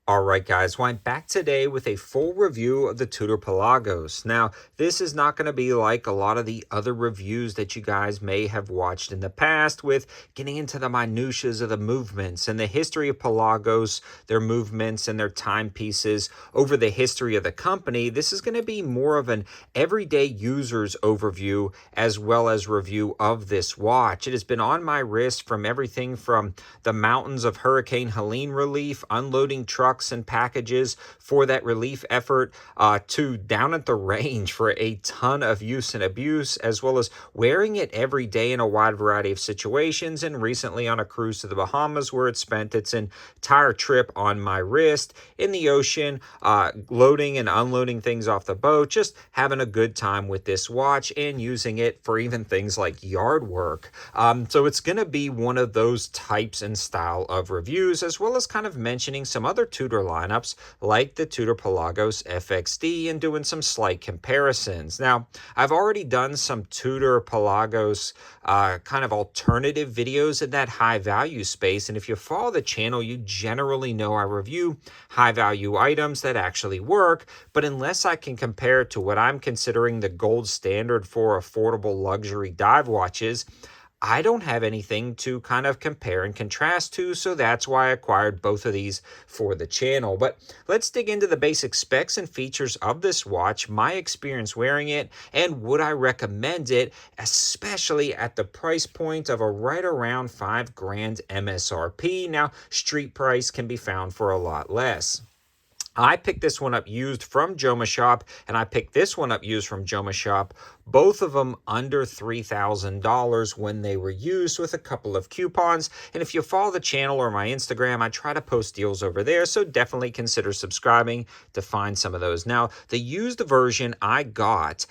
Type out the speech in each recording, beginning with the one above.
All right, guys, well, I'm back today with a full review of the Tudor Pelagos. Now, this is not going to be like a lot of the other reviews that you guys may have watched in the past with getting into the minutiae of the movements and the history of Pelagos, their movements and their timepieces over the history of the company. This is going to be more of an everyday user's overview as well as review of this watch. It has been on my wrist from everything from the mountains of Hurricane Helene relief, unloading trucks and packages for that relief effort, to down at the range for a ton of use and abuse, as well as wearing it every day in a wide variety of situations, and recently on a cruise to the Bahamas where it spent its entire trip on my wrist in the ocean, loading and unloading things off the boat, just having a good time with this watch and using it for even things like yard work. So it's going to be one of those types and style of reviews, as well as kind of mentioning some other Tudor lineups like the Tudor Pelagos FXD and doing some slight comparisons. Now, I've already done some Tudor Pelagos kind of alternative videos in that high value space, and if you follow the channel, you generally know I review high value items that actually work, but unless I can compare it to what I'm considering the gold standard for affordable luxury dive watches, I don't have anything to kind of compare and contrast to, so that's why I acquired both of these for the channel. But let's dig into the basic specs and features of this watch, my experience wearing it, and would I recommend it, especially at the price point of a right around $5,000 MSRP. Now, street price can be found for a lot less. I picked this one up used from Joma Shop, and I picked this one up used from Joma Shop, both of them under $3,000 when they were used, with a couple of coupons. And if you follow the channel or my Instagram, I try to post deals over there, so definitely consider subscribing to find some of those. Now, the used version I got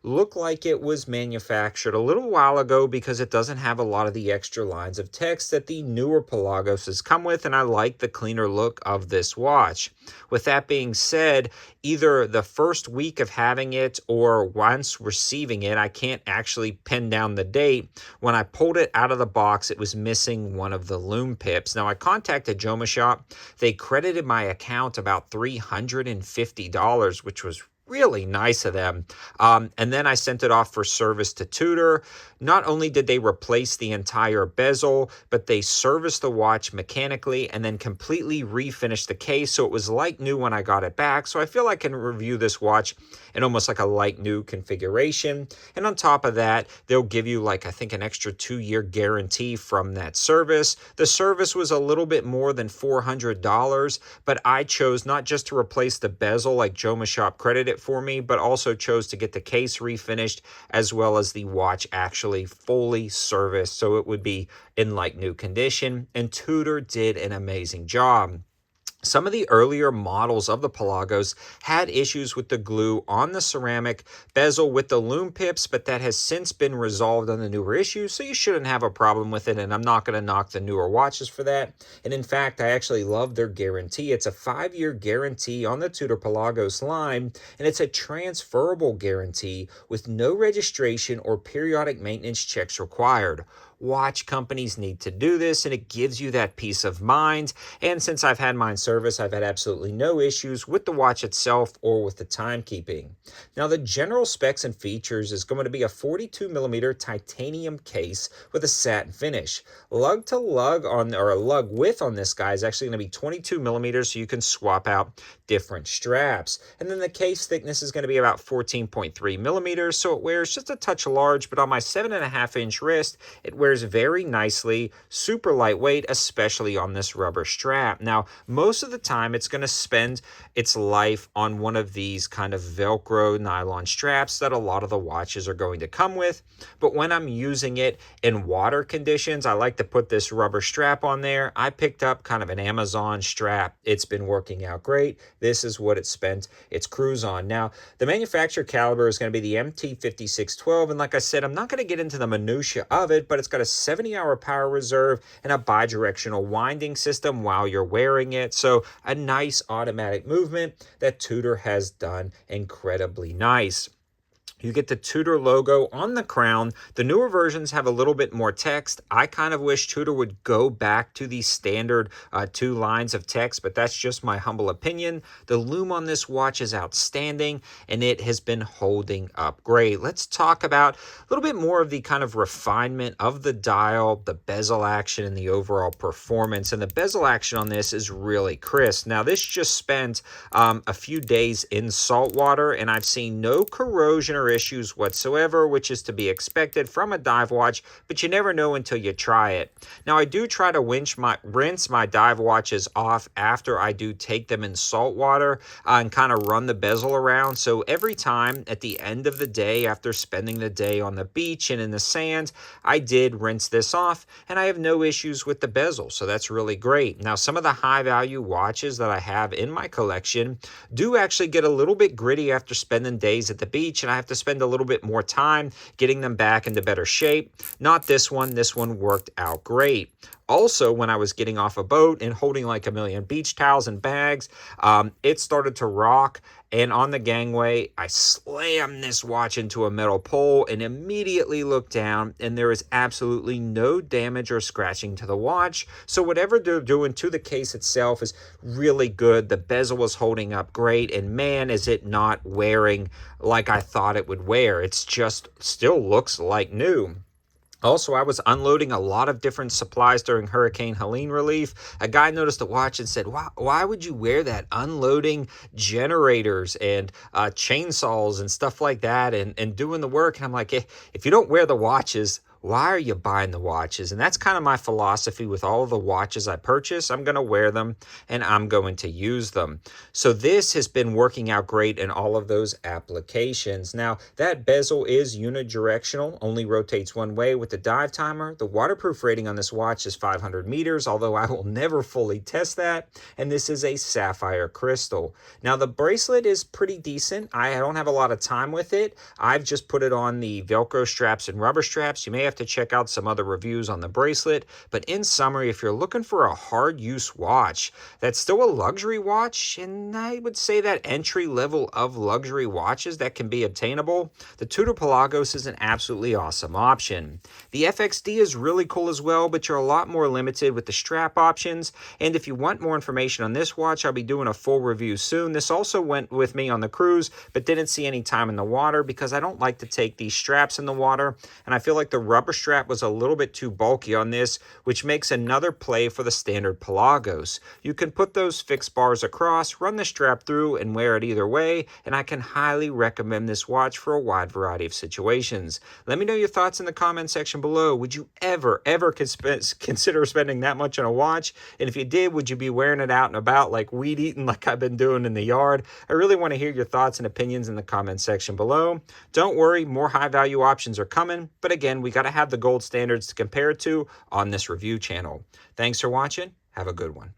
looked like it was manufactured a little while ago because it doesn't have a lot of the extra lines of text that the newer Pelagos come with, and I like the cleaner look of this watch. With that being said, either the first week of having it or once receiving it, I can't actually pin down the date. When I pulled it out of the box, it was missing one of the loom pips. Now, I contacted Joma Shop. They credited my account about $350, which was really nice of them. And then I sent it off for service to Tudor. Not only did they replace the entire bezel, but they serviced the watch mechanically and then completely refinished the case, so it was like new when I got it back. So I feel I can review this watch in almost like a like new configuration. And on top of that, they'll give you like, I think, an extra 2-year guarantee from that service. The service was a little bit more than $400, but I chose not just to replace the bezel like Joma Shop credited for me, but also chose to get the case refinished as well as the watch actually fully serviced, so it would be in like new condition. And Tudor did an amazing job. Some of the earlier models of the Pelagos had issues with the glue on the ceramic bezel with the loom pips, but that has since been resolved on the newer issues, so you shouldn't have a problem with it, and I'm not going to knock the newer watches for that. And in fact, I actually love their guarantee. It's a 5-year guarantee on the Tudor Pelagos line, and it's a transferable guarantee with no registration or periodic maintenance checks required. Watch companies need to do this, and it gives you that peace of mind. And since I've had mine serviced, I've had absolutely no issues with the watch itself or with the timekeeping. Now, the general specs and features is going to be a 42mm titanium case with a satin finish. Lug to lug on, or a lug width on this guy is actually going to be 22mm, so you can swap out different straps. And then the case thickness is going to be about 14.3mm, so it wears just a touch large, but on my 7.5-inch wrist, it wears very nicely, super lightweight, especially on this rubber strap. Now, most of the time, it's going to spend its life on one of these kind of Velcro nylon straps that a lot of the watches are going to come with. But when I'm using it in water conditions, I like to put this rubber strap on there. I picked up kind of an Amazon strap. It's been working out great. This is what it spent its cruise on. Now, the manufacturer caliber is going to be the MT5612, and like I said, I'm not going to get into the minutia of it, but it's got a 70-hour power reserve and a bidirectional winding system while you're wearing it. So a nice automatic movement that Tudor has done incredibly nice. You get the Tudor logo on the crown. The newer versions have a little bit more text. I kind of wish Tudor would go back to the standard 2 lines of text, but that's just my humble opinion. The lume on this watch is outstanding, and it has been holding up great. Let's talk about a little bit more of the kind of refinement of the dial, the bezel action, and the overall performance. And the bezel action on this is really crisp. Now, this just spent a few days in salt water, and I've seen no corrosion or issues whatsoever, which is to be expected from a dive watch, but you never know until you try it. Now, I do try to rinse my dive watches off after I do take them in salt water and kind of run the bezel around. So every time at the end of the day, after spending the day on the beach and in the sand, I did rinse this off, and I have no issues with the bezel. So that's really great. Now, some of the high value watches that I have in my collection do actually get a little bit gritty after spending days at the beach, and I have to spend a little bit more time getting them back into better shape. Not this one. This one worked out great. Also, when I was getting off a boat and holding like a million beach towels and bags, it started to rock. And on the gangway, I slammed this watch into a metal pole and immediately looked down, and there is absolutely no damage or scratching to the watch. So whatever they're doing to the case itself is really good. The bezel was holding up great, and man, is it not wearing like I thought it would wear. It's just still looks like new. Also, I was unloading a lot of different supplies during Hurricane Helene relief. A guy noticed the watch and said, why would you wear that, unloading generators and chainsaws and stuff like that and doing the work? And I'm like, if you don't wear the watches, why are you buying the watches? And that's kind of my philosophy with all of the watches I purchase. I'm going to wear them and I'm going to use them. So this has been working out great in all of those applications. Now, that bezel is unidirectional, only rotates one way with the dive timer. The waterproof rating on this watch is 500 meters, although I will never fully test that. And this is a sapphire crystal. Now, the bracelet is pretty decent. I don't have a lot of time with it. I've just put it on the Velcro straps and rubber straps. You may have to check out some other reviews on the bracelet, but in summary, if you're looking for a hard use watch that's still a luxury watch, and I would say that entry level of luxury watches that can be obtainable, the Tudor Pelagos is an absolutely awesome option. The FXD is really cool as well, but you're a lot more limited with the strap options. And if you want more information on this watch, I'll be doing a full review soon. This also went with me on the cruise, but didn't see any time in the water because I don't like to take these straps in the water, and I feel like the rubber strap was a little bit too bulky on this, which makes another play for the standard Pelagos. You can put those fixed bars across, run the strap through, and wear it either way, and I can highly recommend this watch for a wide variety of situations. Let me know your thoughts in the comment section below. Would you ever consider spending that much on a watch? And if you did, would you be wearing it out and about like weed eating like I've been doing in the yard? I really want to hear your thoughts and opinions in the comment section below. Don't worry, more high value options are coming, but again, we got to have the gold standards to compare it to on this review channel. Thanks for watching. Have a good one.